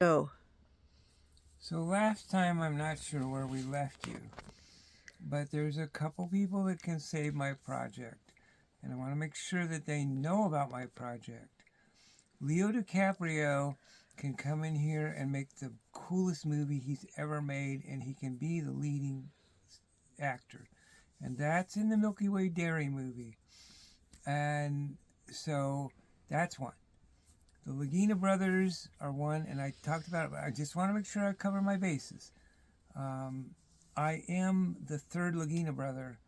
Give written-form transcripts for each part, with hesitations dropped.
Oh, So last time, I'm not sure where we left you, but there's a couple people that can save my project, and I want to make sure that they know about my project. Leo DiCaprio can come in here and make the coolest movie he's ever made, and he can be the leading actor. And that's in the Milky Way Dairy movie. And so that's one. The Lagina brothers are one, and I talked about it, but I just want to make sure I cover my bases. Um, I am the third Lagina brother.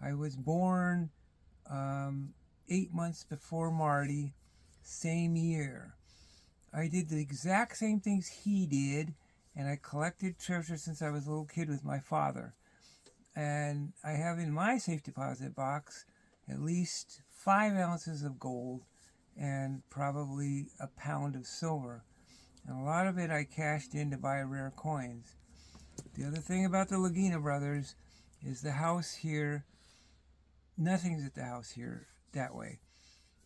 I was born um, 8 months before Marty, same year. I did the exact same things he did, and I collected treasure since I was a little kid with my father. And I have in my safe deposit box at least 5 ounces of gold and probably a pound of silver. And a lot of it I cashed in to buy rare coins. The other thing about the Lagina brothers is the house here, nothing's at the house here that way.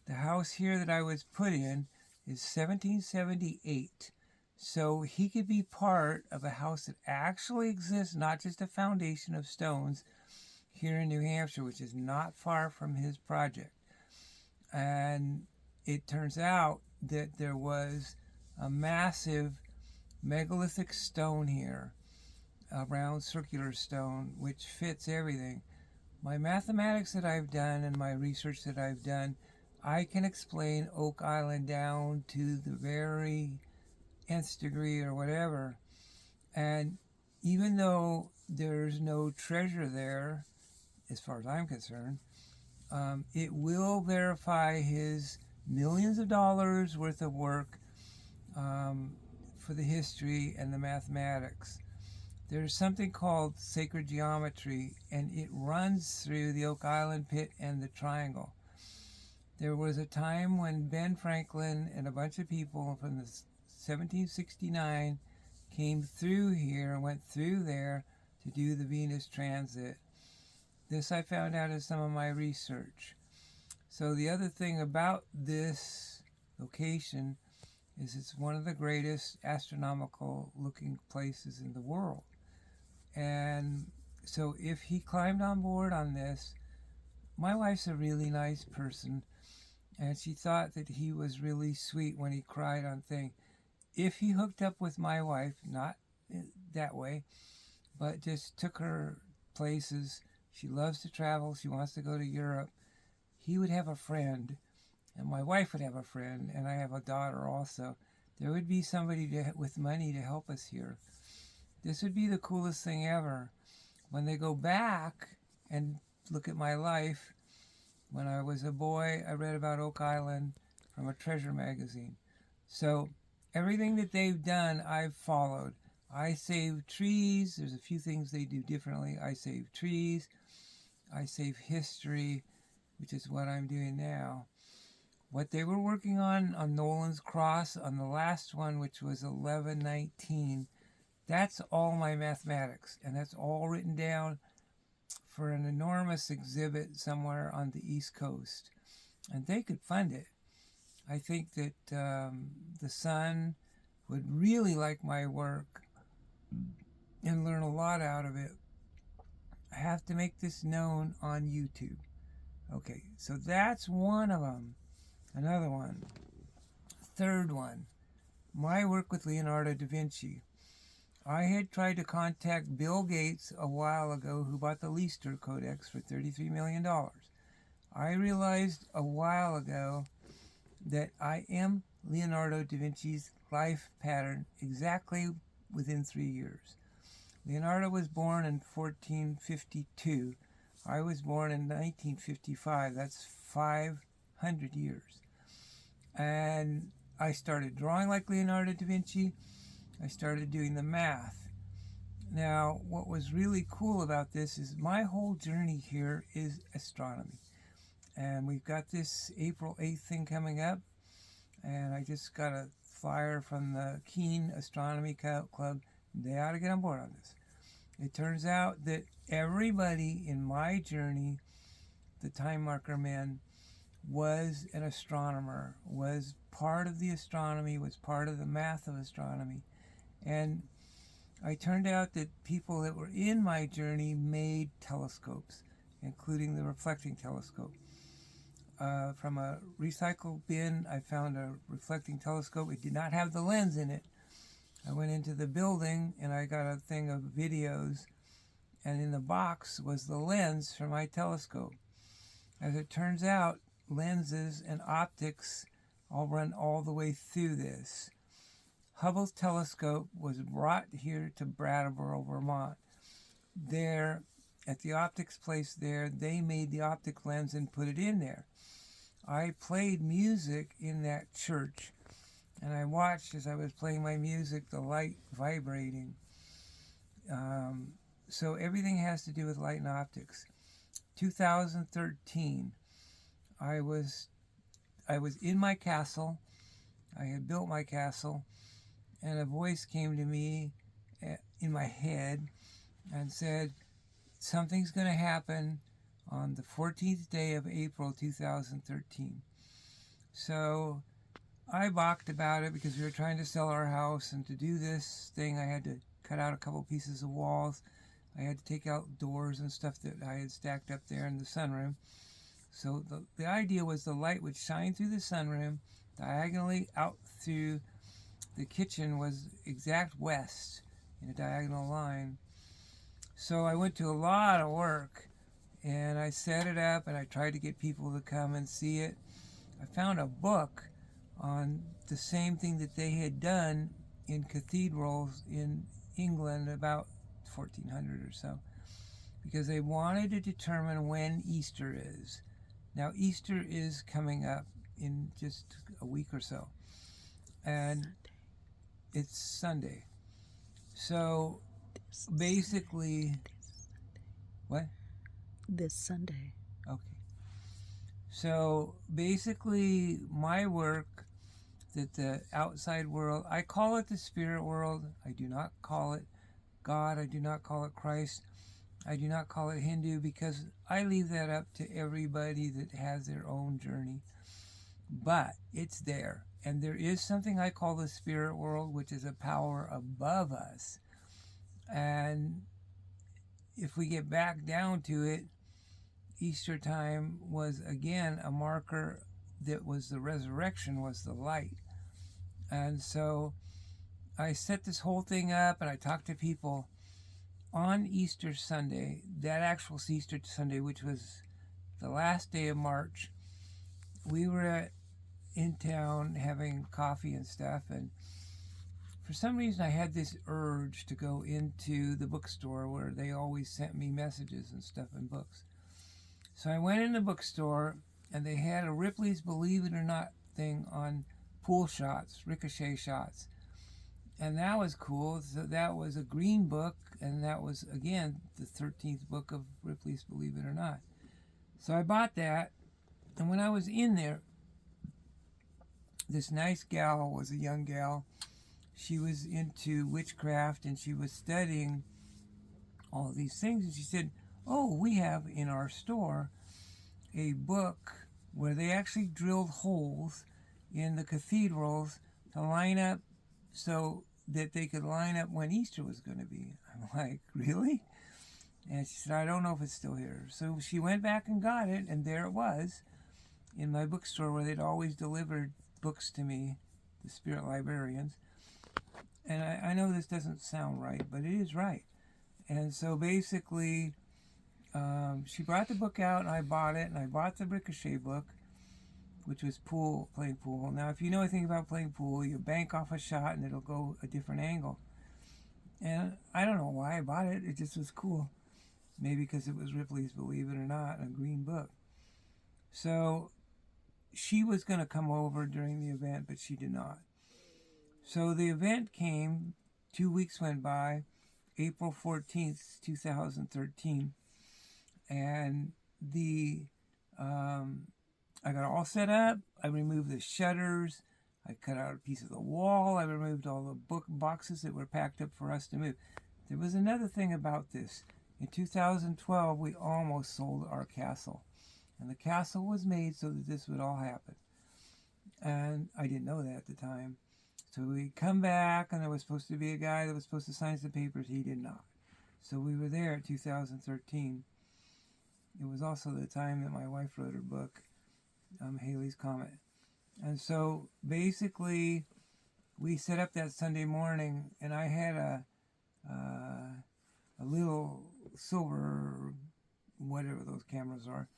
The house here that I was put in is 1778. So he could be part of a house that actually exists, not just a foundation of stones here in New Hampshire, which is not far from his project. And it turns out that there was a massive megalithic stone here, a round circular stone, which fits everything. My mathematics that I've done and my research that I've done, I can explain Oak Island down to the very nth degree or whatever. And even though there's no treasure there, as far as I'm concerned, it will verify his millions of dollars worth of work for the history and the mathematics. There's something called sacred geometry, and it runs through the Oak Island pit and the triangle. There was a time when Ben Franklin and a bunch of people from the 1769 came through here and went through there to do the Venus transit. This I found out in some of my research. So the other thing about this location is it's one of the greatest astronomical looking places in the world. And so if he climbed on board on this, my wife's a really nice person, and she thought that he was really sweet when he cried on thing. If he hooked up with my wife, not that way, but just took her places, she loves to travel, she wants to go to Europe, he would have a friend, and my wife would have a friend, and I have a daughter also. There would be somebody with money to help us here. This would be the coolest thing ever. When they go back and look at my life, when I was a boy, I read about Oak Island from a treasure magazine. So everything that they've done, I've followed. I save trees. There's a few things they do differently. I save trees. I save history, which is what I'm doing now. What they were working on Nolan's Cross, on the last one, which was 1119, that's all my mathematics, and that's all written down for an enormous exhibit somewhere on the East Coast. And they could fund it. I think that the Sun would really like my work and learn a lot out of it. I have to make this known on YouTube. Okay, so that's one of them. Another one. Third one. My work with Leonardo da Vinci. I had tried to contact Bill Gates a while ago, who bought the Lister Codex for $33 million. I realized a while ago that I am Leonardo da Vinci's life pattern exactly within 3 years. Leonardo was born in 1452. I was born in 1955. That's 500 years. And I started drawing like Leonardo da Vinci. I started doing the math. Now, what was really cool about this is my whole journey here is astronomy. And we've got this April 8th thing coming up. And I just got a flyer from the Keene Astronomy Club. They ought to get on board on this. It turns out that everybody in my journey, the time marker men, was an astronomer, was part of the astronomy, was part of the math of astronomy. And I turned out that people that were in my journey made telescopes, including the reflecting telescope. From a recycle bin, I found a reflecting telescope. It did not have the lens in it. I went into the building and I got a thing of videos, and in the box was the lens for my telescope. As it turns out, lenses and optics all run all the way through this. Hubble's telescope was brought here to Brattleboro, Vermont. There, at the optics place there, they made the optic lens and put it in there. I played music in that church, and I watched as I was playing my music the light vibrating. So everything has to do with light and optics. 2013, I was in my castle. I had built my castle, and a voice came to me in my head and said, something's going to happen on the 14th day of April 2013. So I balked about it because we were trying to sell our house, and to do this thing I had to cut out a couple pieces of walls. I had to take out doors and stuff that I had stacked up there in the sunroom. So the idea was the light would shine through the sunroom diagonally out through the kitchen, was exact west in a diagonal line. So I went to a lot of work, and I set it up, and I tried to get people to come and see it. I found a book on the same thing that they had done in cathedrals in England about 1400 or so, because they wanted to determine when Easter is. Now, Easter is coming up in just a week or so, and it's Sunday. So basically, what? This Sunday. Okay. So basically, my work that the outside world, I call it the spirit world. I do not call it God. I do not call it Christ. I do not call it Hindu, because I leave that up to everybody that has their own journey. But it's there. And there is something I call the spirit world, which is a power above us. And if we get back down to it, Easter time was again a marker that was the resurrection, was the light. And so I set this whole thing up, and I talked to people on Easter Sunday, that actual Easter Sunday, which was the last day of March. We were in town having coffee and stuff, and for some reason I had this urge to go into the bookstore where they always sent me messages and stuff and books. So I went in the bookstore, and they had a Ripley's Believe It or Not thing on pool shots, ricochet shots. And that was cool. So that was a green book, and that was, again, the 13th book of Ripley's Believe It or Not. So I bought that, and when I was in there, this nice gal was a young gal. She was into witchcraft, and she was studying all these things, and she said, oh, we have in our store a book where they actually drilled holes in the cathedrals to line up so that they could line up when Easter was going to be. I'm like, really? And she said, I don't know if it's still here. So she went back and got it, and there it was in my bookstore where they'd always delivered books to me, the spirit librarians. And I know this doesn't sound right, but it is right. And so basically, she brought the book out, and I bought it, and I bought the Ricochet book, which was playing pool. Now, if you know anything about playing pool, you bank off a shot, and it'll go a different angle. And I don't know why I bought it. It just was cool. Maybe because it was Ripley's Believe It or Not, a green book. So she was going to come over during the event, but she did not. So the event came, 2 weeks went by, April 14th, 2013. And I got all set up. I removed the shutters. I cut out a piece of the wall. I removed all the book boxes that were packed up for us to move. There was another thing about this. In 2012, we almost sold our castle. And the castle was made so that this would all happen. And I didn't know that at the time. So we come back, and there was supposed to be a guy that was supposed to sign some papers. He did not. So we were there in 2013. It was also the time that my wife wrote her book, Haley's Comet. And so basically, we set up that Sunday morning, and I had a little silver, whatever those cameras are,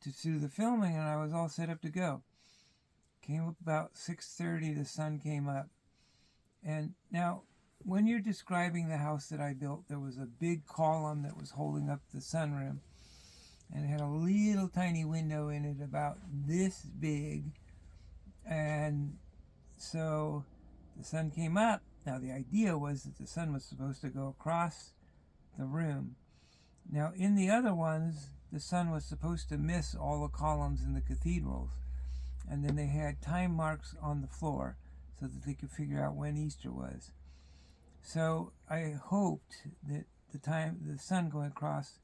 to do the filming, and I was all set up to go. Came up about 6:30, the sun came up. And now, when you're describing the house that I built, there was a big column that was holding up the sunroom, and it had a little tiny window in it about this big. And so the sun came up. Now, the idea was that the sun was supposed to go across the room. Now, in the other ones, the sun was supposed to miss all the columns in the cathedrals. And then they had time marks on the floor so that they could figure out when Easter was. So I hoped that the sun going across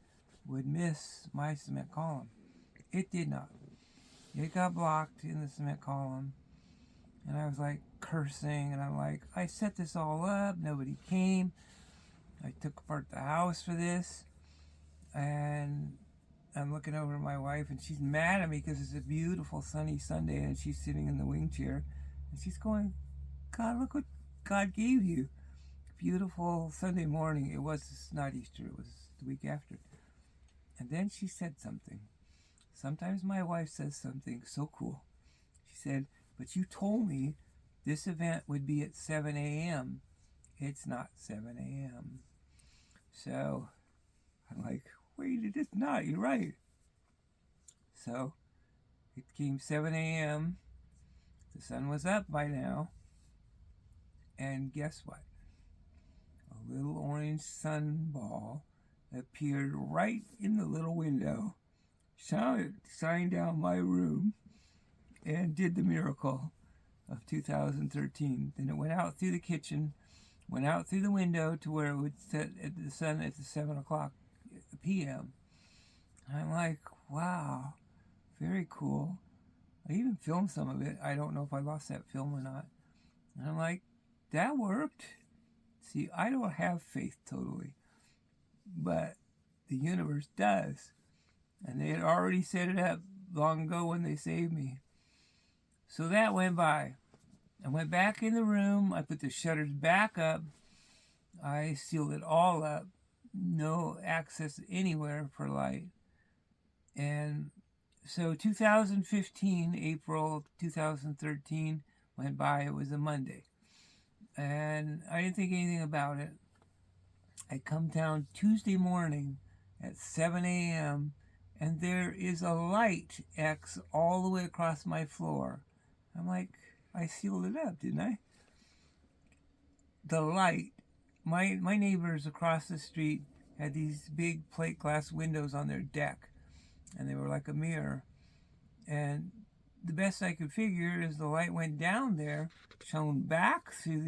would miss my cement column. It did not. It got blocked in the cement column. And I was like cursing, and I'm like, I set this all up, nobody came. I took apart the house for this. And I'm looking over at my wife, and she's mad at me because it's a beautiful sunny Sunday, and she's sitting in the wing chair, and she's going, God, look what God gave you. Beautiful Sunday morning. It was not Easter, it was the week after. And then she said something. Sometimes my wife says something so cool. She said, but you told me this event would be at 7 a.m. It's not 7 a.m. So I'm like, wait, it is not. You're right. So it came 7 a.m. The sun was up by now. And guess what? A little orange sun ball appeared right in the little window, shined down my room, and did the miracle of 2013. Then it went out through the kitchen, went out through the window to where it would set at the sun at the 7 o'clock p.m. I'm like, wow, very cool. I even filmed some of it. I don't know if I lost that film or not. And I'm like, that worked. See, I don't have faith totally, but the universe does. And they had already set it up long ago when they saved me. So that went by. I went back in the room. I put the shutters back up. I sealed it all up. No access anywhere for light. And so 2015, April 2013 went by. It was a Monday. And I didn't think anything about it. I come down Tuesday morning at 7 a.m. and there is a light X all the way across my floor. I'm like, I sealed it up, didn't I? The light. My neighbors across the street had these big plate glass windows on their deck, and they were like a mirror. And the best I could figure is the light went down there, shone back through the